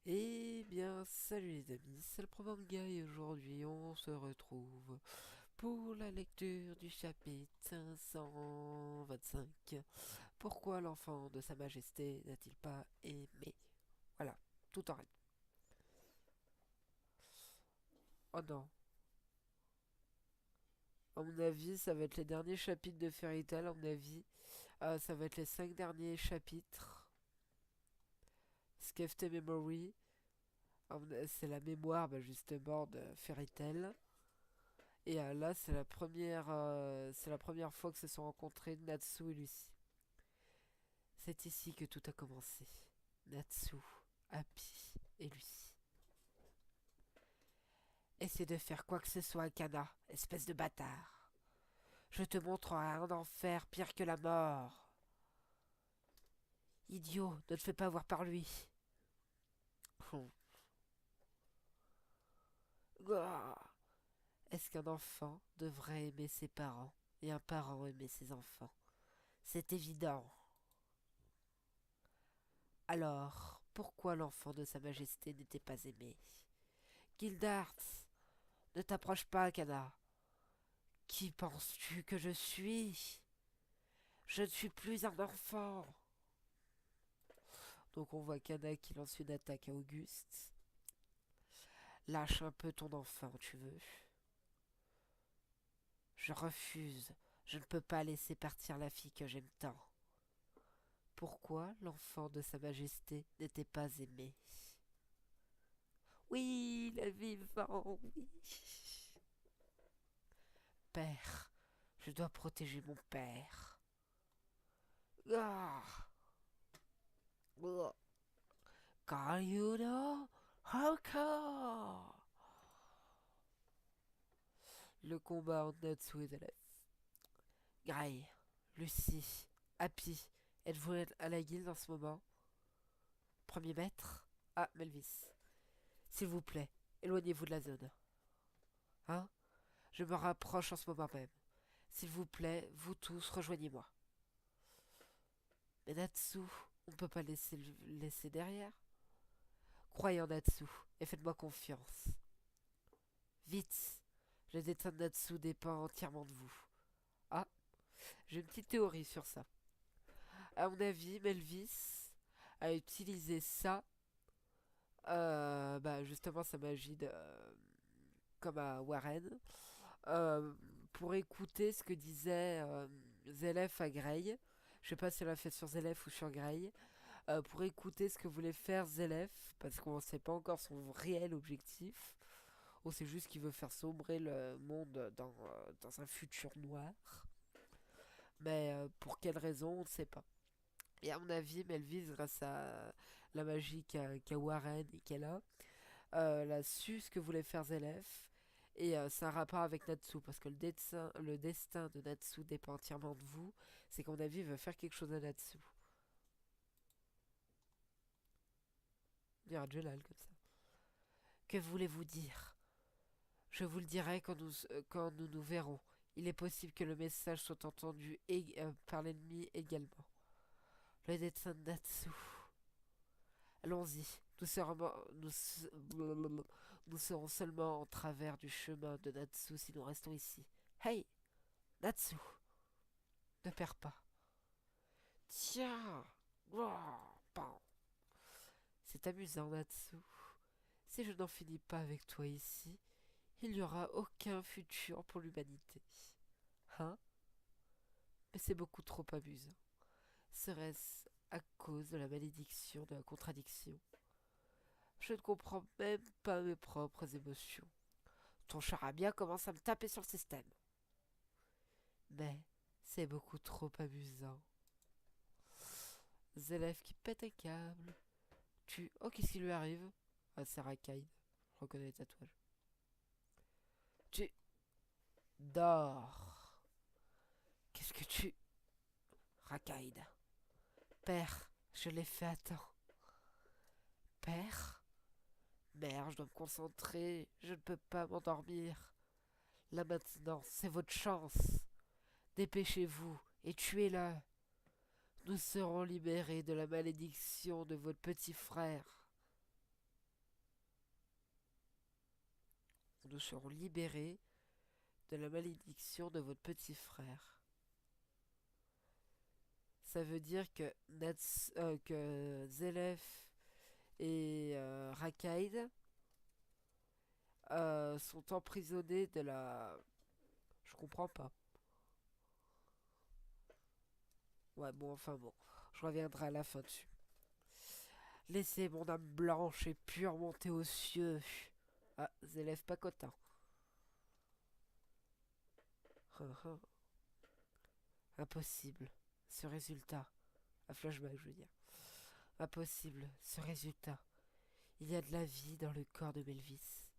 Eh bien, salut les amis, c'est le Manga et aujourd'hui on se retrouve pour la lecture du chapitre 525. Pourquoi l'enfant de Sa Majesté n'a-t-il pas aimé? Voilà, tout en règle. Oh non, à mon avis, ça va être les derniers chapitres de Fairy Tail, à mon avis. Ça va être les 5 derniers chapitres. Skefte Memory, c'est la mémoire justement de Fairy Tail. Et là, c'est la première fois que se sont rencontrés Natsu et Lucy. C'est ici que tout a commencé. Natsu, Happy et Lucy. Essaie de faire quoi que ce soit, Kana, espèce de bâtard. Je te montrerai un enfer pire que la mort. Idiot, ne te fais pas voir par lui. Est-ce qu'un enfant devrait aimer ses parents et un parent aimer ses enfants? C'est évident. Alors, pourquoi l'enfant de Sa Majesté n'était pas aimé? Gildart, ne t'approche pas, Kana. Qui penses-tu que je suis? Je ne suis plus un enfant. Donc on voit Kana qui lance une attaque à Auguste. Lâche un peu ton enfant, tu veux? Je refuse. Je ne peux pas laisser partir la fille que j'aime tant. Pourquoi l'enfant de Sa Majesté n'était pas aimé? Oui, le vivant, oui. Père, je dois protéger mon père. Ah, Karyuno Haka. Le combat entre Natsu et Zelef. Gray, Lucie, Happy, êtes-vous à la guilde en ce moment? Premier maître? Ah, Melvis. S'il vous plaît, éloignez-vous de la zone. Hein? Je me rapproche en ce moment même. S'il vous plaît, vous tous, rejoignez-moi. Mais Natsu, on ne peut pas le laisser derrière. Croyez en Natsu et faites-moi confiance. Vite, le destin de Natsu dépend entièrement de vous. Ah, j'ai une petite théorie sur ça. À mon avis, Melvis a utilisé ça, justement sa magie comme à Warren, euh, pour écouter ce que disait Zelef à Grey. Je sais pas si elle a fait sur Zelef ou sur Grey. Pour écouter ce que voulait faire Zelef, parce qu'on ne sait pas encore son réel objectif. On sait juste qu'il veut faire sombrer le monde dans un futur noir. Mais pour quelle raison, on ne sait pas. Et à mon avis, Melvise, grâce à la magie qu'a Warren et qu'elle a, elle a su ce que voulait faire Zelef. Et c'est un rapport avec Natsu, parce que le destin de Natsu dépend entièrement de vous. C'est qu'à mon avis, il veut faire quelque chose à Natsu. Il y aura Jelal comme ça. Que voulez-vous dire? Je vous le dirai quand nous nous verrons. Il est possible que le message soit entendu par l'ennemi également. Le destin de Natsu. Allons-y. Nous serons seulement en travers du chemin de Natsu si nous restons ici. Hey, Natsu, ne perds pas. Tiens. Bon. C'est amusant, Natsu. Si je n'en finis pas avec toi ici, il n'y aura aucun futur pour l'humanité. Hein? Mais c'est beaucoup trop amusant. Serait-ce à cause de la malédiction de la contradiction? Je ne comprends même pas mes propres émotions. Ton charabia commence à me taper sur le système. Mais c'est beaucoup trop amusant. Zelef qui pète un câble. Oh, qu'est-ce qui lui arrive? Ah, c'est Rakaid. Je reconnais les tatouages. Tu dors. Qu'est-ce que tu... Rakaid. Père, je l'ai fait à temps. Père? Merde, je dois me concentrer. Je ne peux pas m'endormir. Là maintenant, c'est votre chance. Dépêchez-vous et tuez-le. Nous serons libérés de la malédiction de votre petit frère. nous serons libérés de la malédiction de votre petit frère. Ça veut dire que Zelef et Rakaid sont emprisonnés de la... Je comprends pas. Ouais, bon, enfin bon. Je reviendrai à la fin dessus. Laissez mon âme blanche et pure monter aux cieux. Ah, Zelef pacotin. Impossible. Ce résultat. Un flashback, je veux dire. Impossible. Ce résultat. Il y a de la vie dans le corps de Melvis.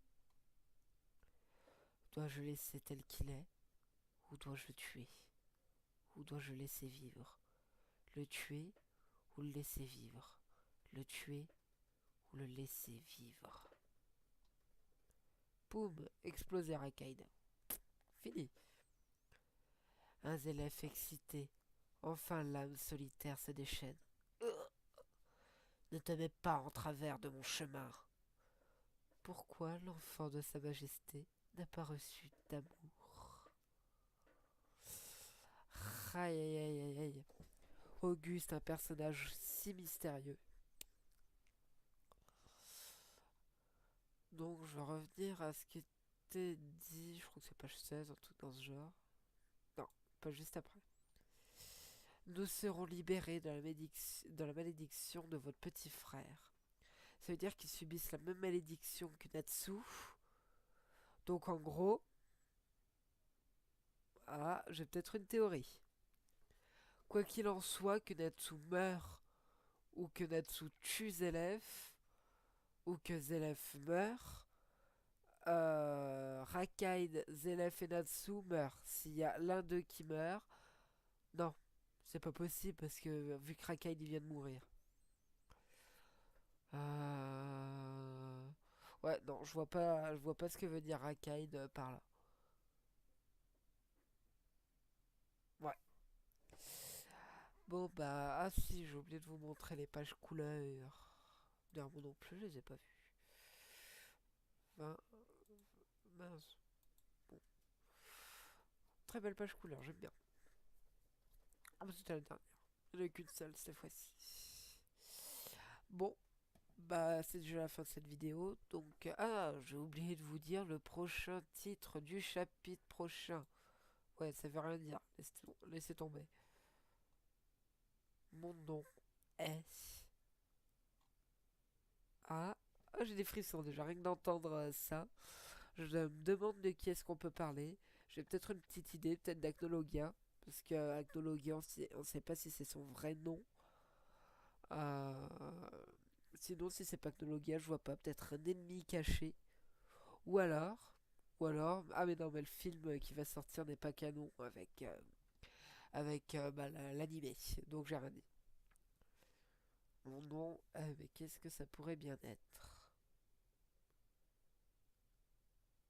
Dois-je le laisser tel qu'il est, ou dois-je le tuer? Ou dois-je le laisser vivre? Le tuer ou le laisser vivre? Le tuer ou le laisser vivre? Poum, explosé Rakaid. Fini. Un Zelef excité. Enfin l'âme solitaire se déchaîne. Ne te mets pas en travers de mon chemin. Pourquoi l'enfant de sa majesté n'a pas reçu d'amour? Aïe aïe aïe aïe aïe. Auguste, un personnage si mystérieux. Donc je vais revenir à ce qui était dit, je crois que c'est page 16, un truc dans ce genre. Non, pas juste après. Nous serons libérés de la malédiction de votre petit frère. Ça veut dire qu'ils subissent la même malédiction que Natsu. Donc en gros, ah, j'ai peut-être une théorie. Quoi qu'il en soit, que Natsu meure, ou que Natsu tue Zelef, ou que Zelef meure, Rakaid, Zelef et Natsu meurent. S'il y a l'un d'eux qui meurt, non, c'est pas possible parce que vu que Rakaid il vient de mourir. Euh... Ouais, non, je vois pas ce que veut dire Rakaid par là. Ouais. Bon bah, ah si, j'ai oublié de vous montrer les pages couleurs. D'ailleurs, moi non plus, je les ai pas vues. Ben, mince. Bon. Très belle page couleur, j'aime bien. Ah bah c'était la dernière. Il n'y en a qu'une seule cette fois-ci. Bon, bah c'est déjà la fin de cette vidéo. Donc, ah, j'ai oublié de vous dire le prochain titre du chapitre prochain. Ouais, ça veut rien dire. Laissez tomber. Mon nom est... Ah, ah, j'ai des frissons déjà, rien que d'entendre ça. Je me demande de qui est-ce qu'on peut parler. J'ai peut-être une petite idée, peut-être d'Acnologia. Parce que Acnologia, on sait pas si c'est son vrai nom. Euh, Sinon, si c'est pas Acnologia, je vois pas. Peut-être un ennemi caché. Ou alors... Ou alors... Ah mais non, mais le film qui va sortir n'est pas canon avec bah, l'animé. Donc j'ai rien dit. Mon nom, mais qu'est-ce que ça pourrait bien être?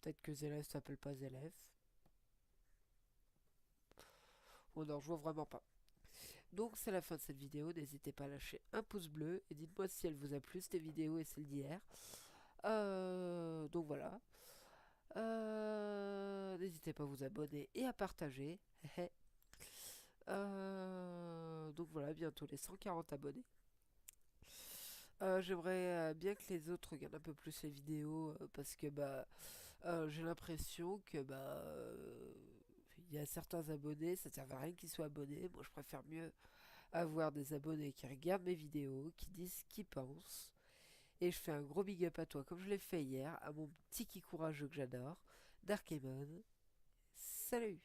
Peut-être que Zelef s'appelle pas Zelef. Ou non, je vois vraiment pas. Donc c'est la fin de cette vidéo, n'hésitez pas à lâcher un pouce bleu et dites-moi si elle vous a plu cette vidéo et celle d'hier. Donc voilà. N'hésitez pas à vous abonner et à partager. Donc voilà, bientôt les 140 abonnés. J'aimerais bien que les autres regardent un peu plus les vidéos parce que bah j'ai l'impression que bah il y a certains abonnés, ça sert à rien qu'ils soient abonnés. Moi je préfère mieux avoir des abonnés qui regardent mes vidéos, qui disent ce qu'ils pensent. Et je fais un gros big up à toi, comme je l'ai fait hier, à mon petit qui courageux que j'adore, Darkemon. Salut!